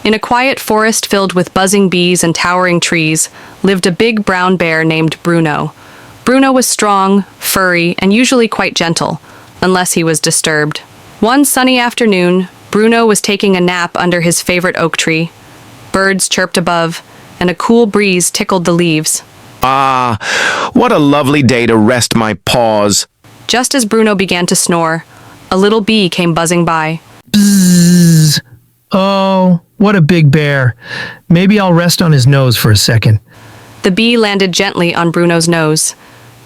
In a quiet forest filled with buzzing bees and towering trees lived a big brown bear named Bruno. Bruno was strong, furry, and usually quite gentle, unless he was disturbed. One sunny afternoon, Bruno was taking a nap under his favorite oak tree. Birds chirped above, and a cool breeze tickled the leaves. Ah, what a lovely day to rest my paws. Just as Bruno began to snore, a little bee came buzzing by. Bzzz. Oh, what a big bear. Maybe I'll rest on his nose for a second. The bee landed gently on Bruno's nose,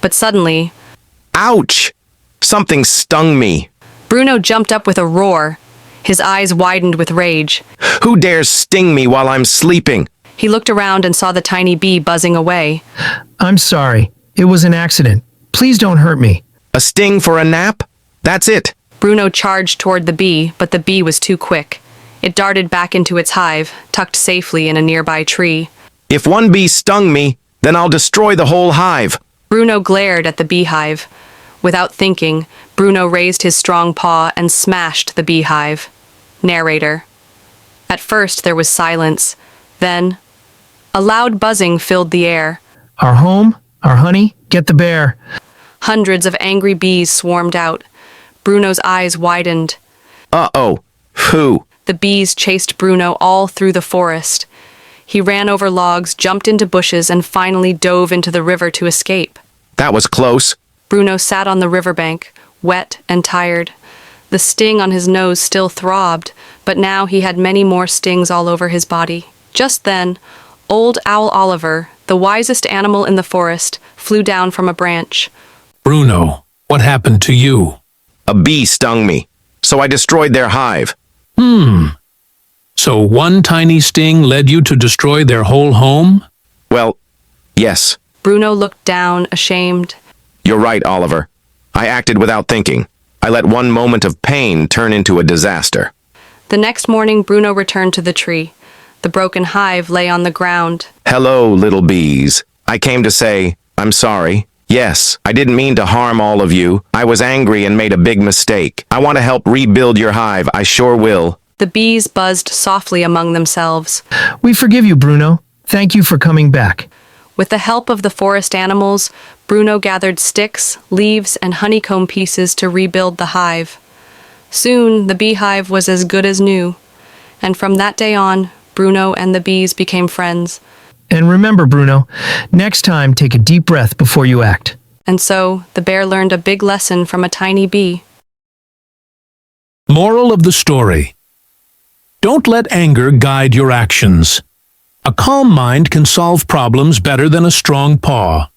but suddenly, Ouch! Something stung me. Bruno jumped up with a roar. His eyes widened with rage. Who dares sting me while I'm sleeping? He looked around and saw the tiny bee buzzing away. I'm sorry. It was an accident. Please don't hurt me. A sting for a nap? That's it. Bruno charged toward the bee, but the bee was too quick. It darted back into its hive, tucked safely in a nearby tree. If one bee stung me, then I'll destroy the whole hive. Bruno glared at the beehive. Without thinking, Bruno raised his strong paw and smashed the beehive. Narrator. At first there was silence. Then, a loud buzzing filled the air. Our home, our honey, get the bear. Hundreds of angry bees swarmed out. Bruno's eyes widened. Uh-oh. Who? The bees chased Bruno all through the forest. He ran over logs, jumped into bushes, and finally dove into the river to escape. That was close. Bruno sat on the riverbank, wet and tired. The sting on his nose still throbbed, but now he had many more stings all over his body. Just then, old Owl Oliver, the wisest animal in the forest, flew down from a branch. Bruno, what happened to you? A bee stung me, so I destroyed their hive. So one tiny sting led you to destroy their whole home? Well, yes. Bruno looked down, ashamed. You're right, Oliver. I acted without thinking. I let one moment of pain turn into a disaster. The next morning, Bruno returned to the tree. The broken hive lay on the ground. Hello, little bees. I came to say, I'm sorry. Yes, I didn't mean to harm all of you. I was angry and made a big mistake. I want to help rebuild your hive. I sure will. The bees buzzed softly among themselves. We forgive you, Bruno. Thank you for coming back. With the help of the forest animals, Bruno gathered sticks, leaves, and honeycomb pieces to rebuild the hive. Soon, the beehive was as good as new. And from that day on, Bruno and the bees became friends. And remember, Bruno, next time take a deep breath before you act. And so, the bear learned a big lesson from a tiny bee. Moral of the story. Don't let anger guide your actions. A calm mind can solve problems better than a strong paw.